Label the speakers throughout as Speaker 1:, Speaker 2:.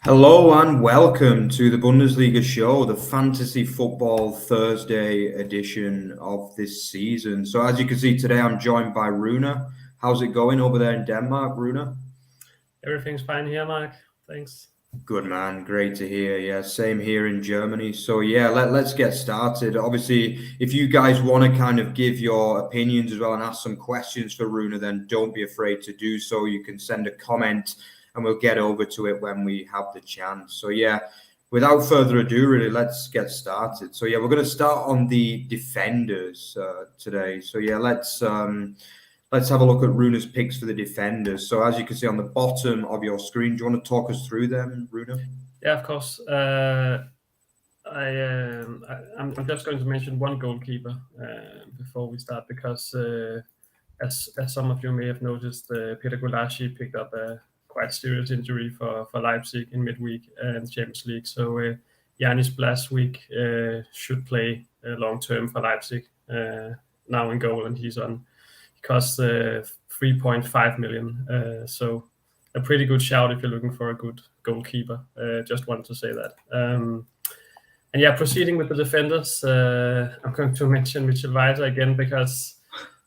Speaker 1: Hello and welcome to the Bundesliga show, the Fantasy Football Thursday edition of this season. So as you can see today, I'm joined by Runa. How's it going over there in Denmark, Runa?
Speaker 2: Everything's fine here, Mark. Thanks.
Speaker 1: Good man, great to hear. Yeah, same here in Germany. So yeah, let's get started. Obviously, if you guys want to kind of give your opinions as well and ask some questions for Runa, then don't be afraid to do so. You can send a comment and we'll get over to it when we have the chance. So yeah, without further ado, really, let's get started. So yeah, we're going to start on the defenders today. So yeah, let's have a look at Runa's picks for the defenders. So as you can see on the bottom of your screen, do you want to talk us through them, Runa?
Speaker 2: Yeah, of course. I'm just going to mention one goalkeeper before we start because, as some of you may have noticed, Peter Gulaschi picked up a quite serious injury for Leipzig in midweek in the Champions League. So Janis Blaswick should play long term for Leipzig now in goal, and he costs 3.5 million. So a pretty good shout if you're looking for a good goalkeeper. Just wanted to say that. And yeah, proceeding with the defenders, I'm going to mention Mitchell Weiser again because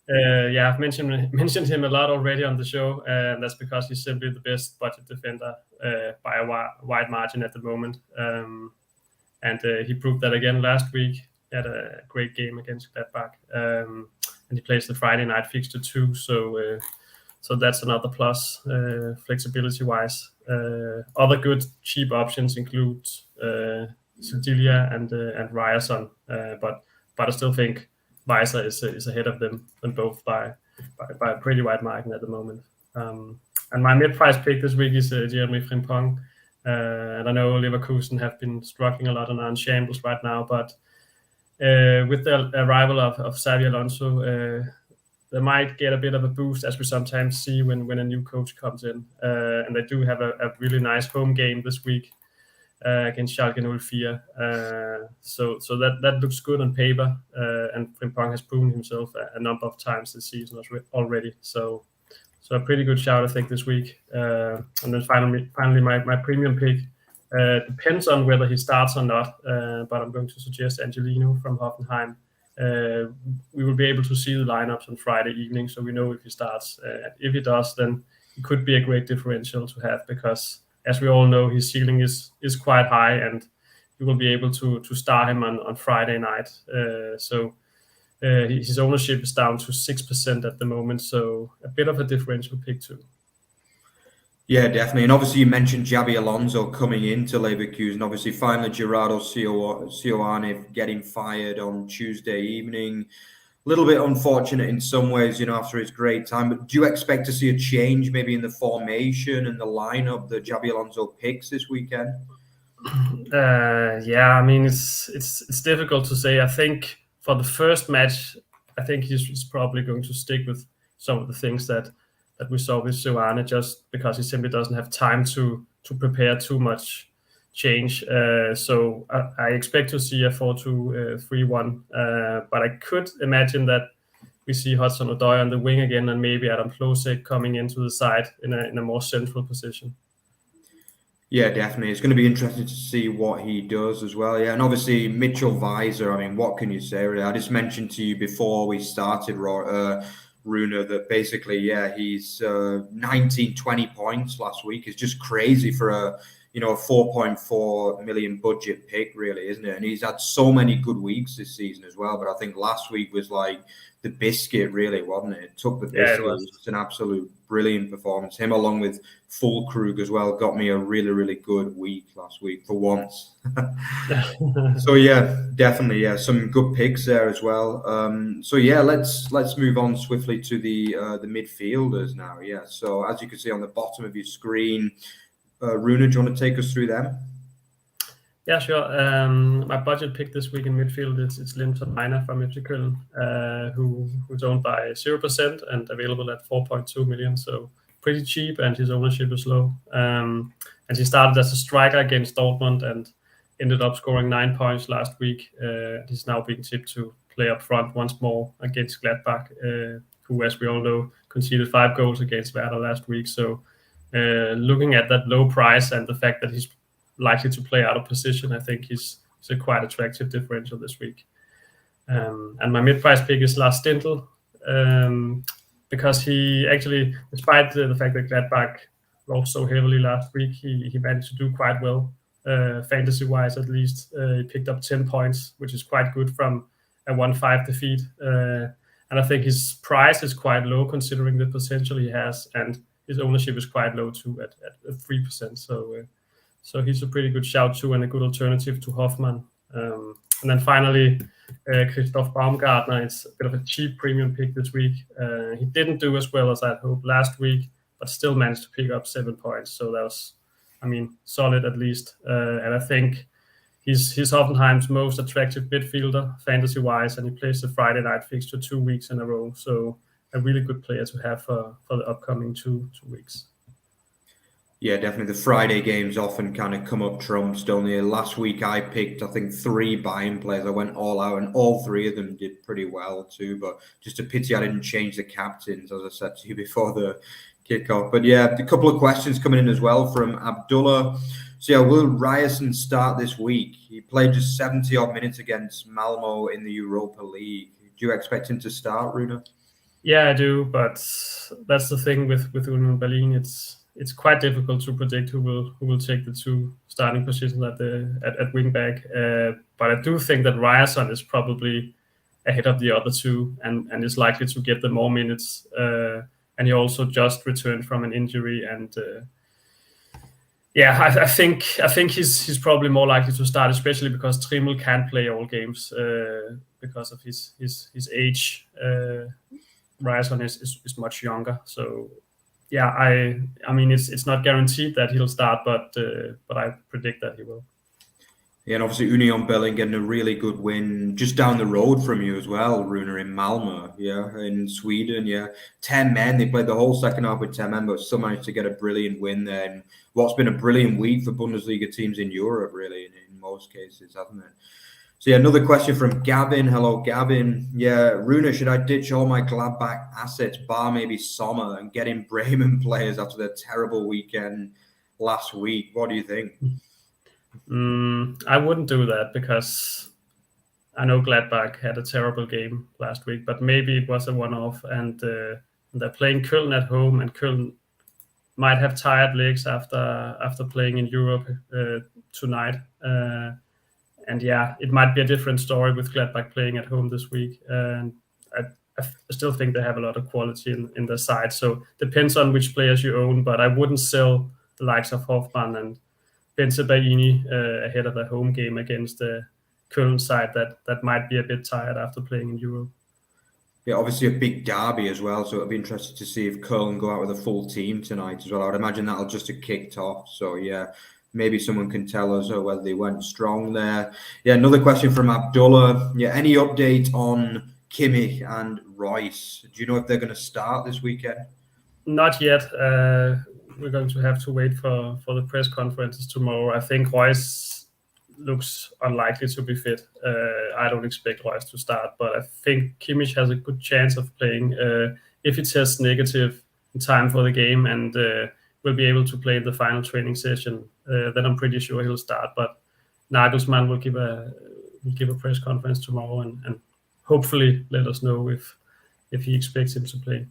Speaker 2: I've mentioned him a lot already on the show, and that's because he's simply the best budget defender by a wide margin at the moment. And he proved that again last week. He had a great game against Gladbach, and he plays the Friday night fixture too. So that's another plus flexibility-wise. Other good cheap options include Sedilia and Ryerson, but I still think Weiser is ahead of them both by a pretty wide margin at the moment. And my mid-price pick this week is Jeremy Frimpong. And I know Leverkusen have been struggling a lot and are in shambles right now, but with the arrival of Javi Alonso, they might get a bit of a boost, as we sometimes see when a new coach comes in. And they do have a really nice home game this week against Schalke 04. So that looks good on paper. And Frimpong has proven himself a number of times this season already. So a pretty good shout, I think, this week. And then finally, my premium pick depends on whether he starts or not. But I'm going to suggest Angelino from Hoffenheim. We will be able to see the lineups on Friday evening, so we know if he starts. If he does, then it could be a great differential to have because, as we all know, his ceiling is quite high, and you will be able to start him on Friday night. So his ownership is down to 6% at the moment, so a bit of a differential pick too.
Speaker 1: Yeah, definitely. And obviously you mentioned Javi Alonso coming into Leverkusen. Obviously finally Gerardo Seoane getting fired on Tuesday evening. A little bit unfortunate in some ways, after his great time. But do you expect to see a change maybe in the formation and the lineup that Javi Alonso picks this weekend?
Speaker 2: Yeah, I mean, it's difficult to say. I think for the first match, I think he's probably going to stick with some of the things that we saw with Seoane, just because he simply doesn't have time to prepare too much change. So I expect to see a 4-2-3-1. But I could imagine that we see Hudson-Odoi on the wing again, and maybe Adam Klosek coming into the side in a more central position.
Speaker 1: Yeah, definitely. It's going to be interesting to see what he does as well. Yeah, and obviously Mitchell Weiser, I mean, what can you say, really? I just mentioned to you before we started, Runa, that basically, he's 19, 20 points last week. It's just crazy for a 4.4 million budget pick, really, isn't it? And he's had so many good weeks this season as well. But I think last week was like the biscuit, really, wasn't it? It took the biscuit.
Speaker 2: Yeah, it was
Speaker 1: an absolute brilliant performance. Him along with Fulkrug as well got me a really, really good week last week for once. So yeah, definitely, some good picks there as well. So yeah, let's move on swiftly to the midfielders now. Yeah, so as you can see on the bottom of your screen, Runa, do you want to take us through them?
Speaker 2: Yeah, sure. My budget pick this week in midfield is Linton Miner from FC Köln, who's owned by 0% and available at 4.2 million. So pretty cheap, and his ownership is low. And he started as a striker against Dortmund and ended up scoring 9 points last week. He's now being tipped to play up front once more against Gladbach, who, as we all know, conceded 5 goals against Werder last week. So looking at that low price and the fact that he's likely to play out of position, I think he's a quite attractive differential this week. And my mid-price pick is Lars Stindl, because he actually, despite the fact that Gladbach lost so heavily last week, he managed to do quite well, fantasy-wise at least. He picked up 10 points, which is quite good from a 1-5 defeat. And I think his price is quite low considering the potential he has, and his ownership is quite low too at 3%. So he's a pretty good shout too, and a good alternative to Hoffmann. And then finally, Kristoff Baumgartner is a bit of a cheap premium pick this week. He didn't do as well as I'd hoped last week, but still managed to pick up 7 points. So that was, solid at least. And I think he's Hoffenheim's most attractive midfielder fantasy-wise, and he plays the Friday night fixture 2 weeks in a row. So a really good player to have for the upcoming two weeks.
Speaker 1: Yeah, definitely. The Friday games often kind of come up trumps, don't they? Last week I picked, I think, 3 buying players. I went all out, and all 3 of them did pretty well too. But just a pity I didn't change the captains, as I said to you before the kickoff. But yeah, a couple of questions coming in as well from Abdullah. So yeah, will Ryerson start this week? He played just 70-odd minutes against Malmo in the Europa League. Do you expect him to start, Rune?
Speaker 2: Yeah, I do, but that's the thing with Union Berlin. It's quite difficult to predict who will take the 2 starting positions at wing back. But I do think that Ryerson is probably ahead of the other 2 and is likely to get the more minutes. And he also just returned from an injury, and I think he's probably more likely to start, especially because Trimmel can't play all games because of his age. Ryerson is much younger, so yeah, it's not guaranteed that he'll start, but I predict that he will.
Speaker 1: Yeah, and obviously Union Berlin getting a really good win just down the road from you as well, Rune, in Malmö, in Sweden, 10 men. They played the whole second half with 10 men, but still managed to get a brilliant win there. And what's been a brilliant week for Bundesliga teams in Europe, really, in most cases, hasn't it? So yeah, another question from Gavin. Hello, Gavin. Yeah, Rune, should I ditch all my Gladbach assets, bar maybe Sommer, and get in Bremen players after their terrible weekend last week? What do you think?
Speaker 2: I wouldn't do that, because I know Gladbach had a terrible game last week, but maybe it was a one-off, and they're playing Köln at home, and Köln might have tired legs after playing in Europe tonight. And yeah, it might be a different story with Gladbach playing at home this week. And I still think they have a lot of quality in their side. So depends on which players you own, but I wouldn't sell the likes of Hoffmann and Bensebaini ahead of a home game against the Köln side that might be a bit tired after playing in Europe.
Speaker 1: Yeah, obviously a big derby as well, so it'll be interesting to see if Köln go out with a full team tonight as well. I would imagine that'll just have kicked off. So yeah, maybe someone can tell us whether they went strong there. Yeah, another question from Abdullah. Yeah, any update on Kimmich and Royce? Do you know if they're going to start this weekend?
Speaker 2: Not yet. We're going to have to wait for the press conferences tomorrow. I think Royce looks unlikely to be fit. I don't expect Royce to start, but I think Kimmich has a good chance of playing. If he tests negative in time for the game and will be able to play the final training session, then I'm pretty sure he'll start. But Nagelsmann will give a press conference tomorrow and hopefully let us know if he expects him to play.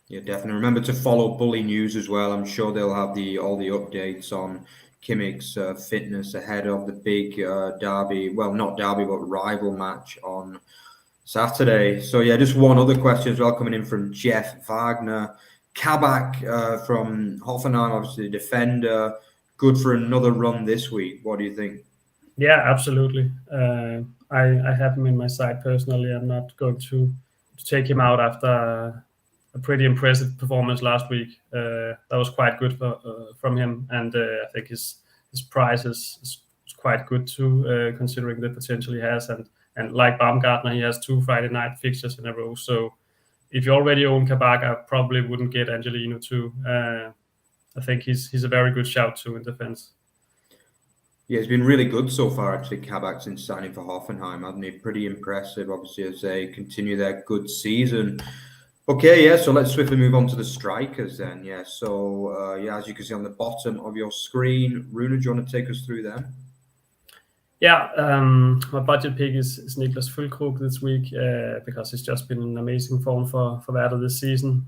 Speaker 1: Yeah, definitely. Remember to follow Bully News as well. I'm sure they'll have all the updates on Kimmich's fitness ahead of the big derby. Well, not derby, but rival match on Saturday. So yeah, just one other question as well coming in from Jeff Wagner. Kabak from Hoffenheim, obviously defender, good for another run this week. What do you think?
Speaker 2: Yeah, absolutely. I have him in my side personally. I'm not going to take him out after a pretty impressive performance last week. That was quite good from him, and I think his price is quite good too, considering the potential he has. And like Baumgartner, he has 2 Friday night fixtures in a row. So if you already own Kabak, I probably wouldn't get Angelino too. I think he's a very good shout too in defense.
Speaker 1: Yeah, he's been really good so far, actually, Kabak, since signing for Hoffenheim, hasn't he? Pretty impressive, obviously, as they continue their good season. Okay, yeah, so let's swiftly move on to the strikers then. Yeah, so as you can see on the bottom of your screen, Runa, do you want to take us through them?
Speaker 2: Yeah, my budget pick is Niklas Füllkrug this week because he's just been in amazing form for Werder this season.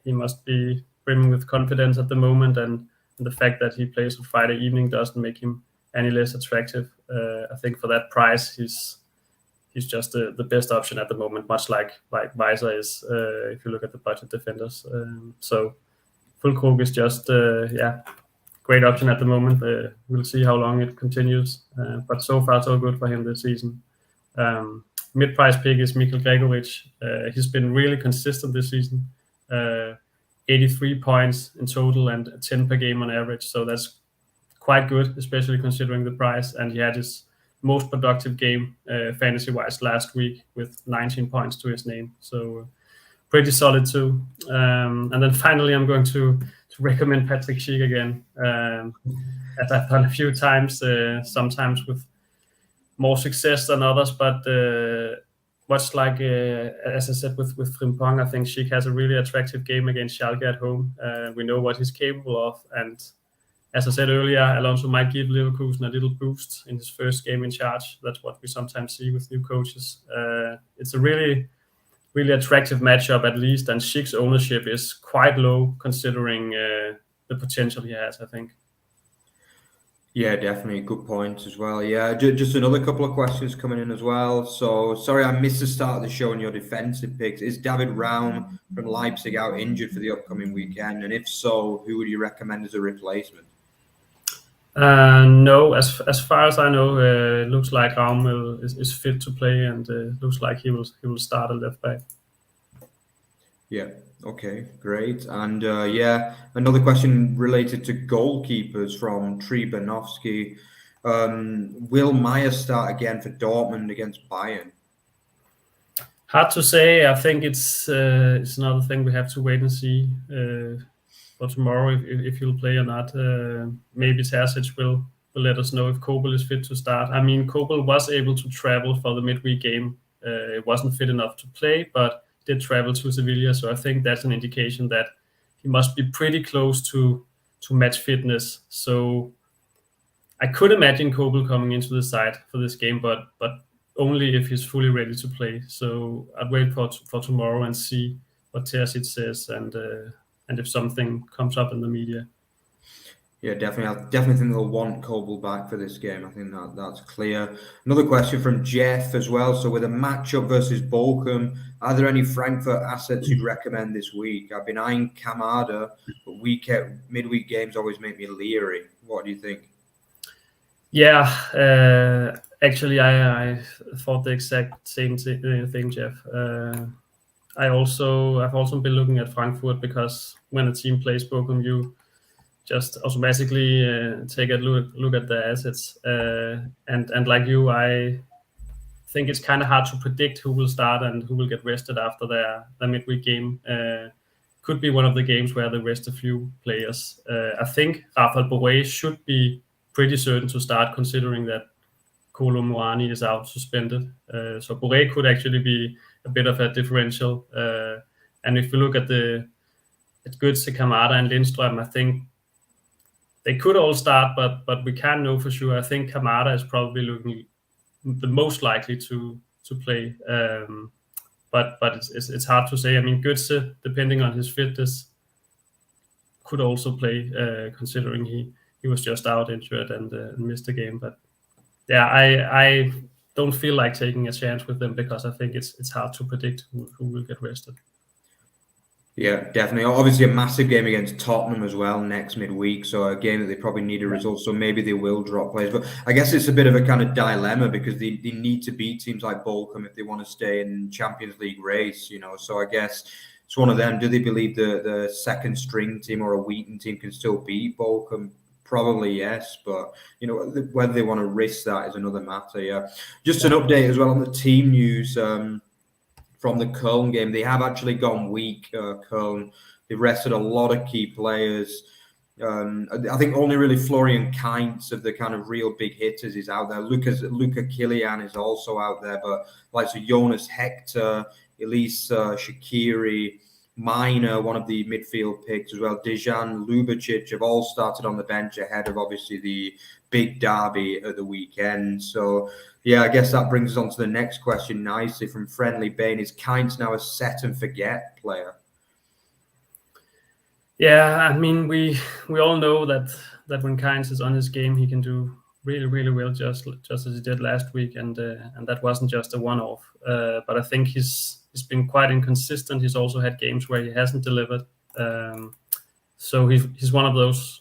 Speaker 2: He must be brimming with confidence at the moment, and the fact that he plays on Friday evening doesn't make him any less attractive. I think for that price, he's just the best option at the moment, much like Weiser is if you look at the budget defenders. So Füllkrug is just great option at the moment. We'll see how long it continues, but so far so good for him this season. Mid-price pick is Mikhail Gregoric. He's been really consistent this season. 83 points in total and 10 per game on average. So that's quite good, especially considering the price. And he had his most productive game fantasy-wise last week with 19 points to his name. So pretty solid too. And then finally, I'm going to recommend Patrick Schick again, as I've done a few times, sometimes with more success than others. But much like, as I said, with Frimpong, I think Schick has a really attractive game against Schalke at home. We know what he's capable of. And as I said earlier, Alonso might give Leverkusen a little boost in his first game in charge. That's what we sometimes see with new coaches. It's a really attractive matchup at least, and Schick's ownership is quite low considering the potential he has, I think.
Speaker 1: Yeah, definitely. Good point as well. Yeah, just another couple of questions coming in as well. So, sorry, I missed the start of the show on your defensive picks. Is David Raum from Leipzig out injured for the upcoming weekend? And if so, who would you recommend as a replacement?
Speaker 2: No, as far as I know, it looks like Raum is fit to play, and looks like he will start at left back.
Speaker 1: Yeah. Okay, great. And another question related to goalkeepers from Tribanovsky. Will Meyer start again for Dortmund against Bayern?
Speaker 2: Hard to say. I think it's another thing we have to wait and see for tomorrow if he'll play or not. Maybe Terzic will let us know if Kobel is fit to start. I mean, Kobel was able to travel for the midweek game. It wasn't fit enough to play, but did travel to Sevilla, so I think that's an indication that he must be pretty close to match fitness. So I could imagine Kobel coming into the side for this game, but only if he's fully ready to play. So I'd wait for tomorrow and see what Terzic says and if something comes up in the media.
Speaker 1: Yeah, definitely. I definitely think they'll want Kobel back for this game. I think that's clear. Another question from Jeff as well. So with a matchup versus Bochum, are there any Frankfurt assets you'd recommend this week? I've been eyeing Kamada, but midweek games always make me leery. What do you think?
Speaker 2: Yeah, actually, I thought the exact same thing, Jeff. I've also been looking at Frankfurt because when a team plays Bochum, you just automatically take a look at the assets. And like you, I think it's kind of hard to predict who will start and who will get rested after their midweek game. Could be one of the games where they rest a few players. I think Rafael Borré should be pretty certain to start, considering that Kolo Muani is out suspended. So Borré could actually be a bit of a differential. And if we look at Götze, Kamada, and Lindström, I think they could all start, but we can't know for sure. I think Kamada is probably looking the most likely to play. But it's hard to say. I mean, Götze, depending on his fitness, could also play, considering he was just out injured and missed the game. But yeah, I don't feel like taking a chance with them because I think it's hard to predict who will get rested.
Speaker 1: Yeah, definitely. Obviously, a massive game against Tottenham as well next midweek. So a game that they probably need a result. So maybe they will drop players. But I guess it's a bit of a kind of dilemma because they need to beat teams like Bochum if they want to stay in Champions League race. So I guess it's one of them. Do they believe the second string team or a Wheaton team can still beat Bochum? Probably yes, but whether they want to risk that is another matter. Yeah. Just an update as well on the team news. From the Köln game, they have actually gone weak. Köln, they've rested a lot of key players. I think only really Florian Kainz of the kind of real big hitters is out there. Luca Kilian is also out there, but like so Jonas Hector, Elise, Shaqiri, Minor, one of the midfield picks as well. Dejan, Lubicic have all started on the bench ahead of obviously the big derby at the weekend. So, yeah, I guess that brings us on to the next question nicely from Friendly Bane. Is Kainz now a set and forget player?
Speaker 2: Yeah, I mean, we all know that when Kainz is on his game, he can do really, really well, just as he did last week, and that wasn't just a one-off. But I think he's been quite inconsistent. He's also had games where he hasn't delivered. So he's one of those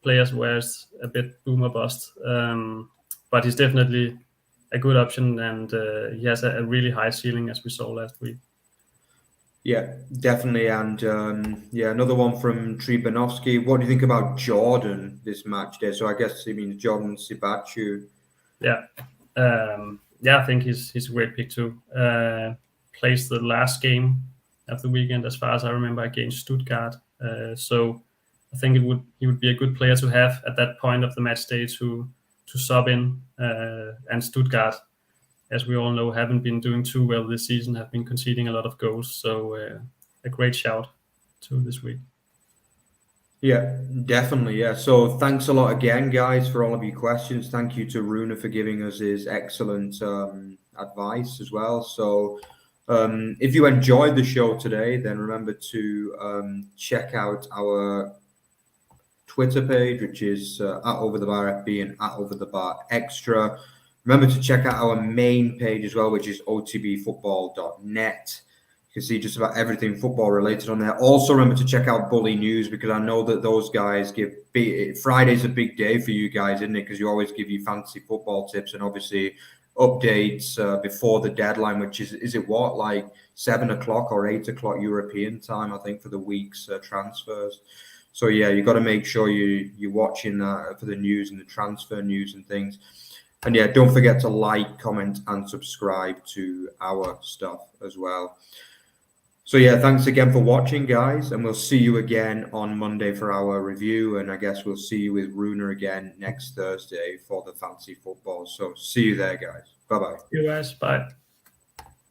Speaker 2: players where it's a bit boom or bust. But he's definitely a good option, and he has a really high ceiling, as we saw last week.
Speaker 1: Yeah, definitely. And another one from Tribanovsky. What do you think about Jordan this match day? So I guess he means Jordan Sibachu.
Speaker 2: Yeah. I think he's a great pick too. Plays the last game of the weekend, as far as I remember, against Stuttgart. So I think he would be a good player to have at that point of the match day to sub in. And Stuttgart, as we all know, haven't been doing too well this season, have been conceding a lot of goals. So a great shout to this week.
Speaker 1: Yeah, definitely. Yeah. So thanks a lot again, guys, for all of your questions. Thank you to Runa for giving us his excellent advice as well. So if you enjoyed the show today, then remember to check out our Twitter page, which is at Over the Bar FB and at Over the Bar Extra. Remember to check out our main page as well, which is otbfootball.net. You can see just about everything football related on there. Also, remember to check out Bully News, because I know that those guys Friday's a big day for you guys, isn't it? Because you always give you fantasy football tips and obviously updates before the deadline, which is it what, like 7 o'clock or 8 o'clock European time, I think, for the week's transfers. So yeah, you got to make sure you're watching that for the news and the transfer news and things. And yeah, don't forget to like, comment, and subscribe to our stuff as well. So yeah, thanks again for watching, guys, and we'll see you again on Monday for our review, and I guess we'll see you with Runa again next Thursday for the fantasy football. So see you there, guys. Bye-bye.
Speaker 2: You guys, bye.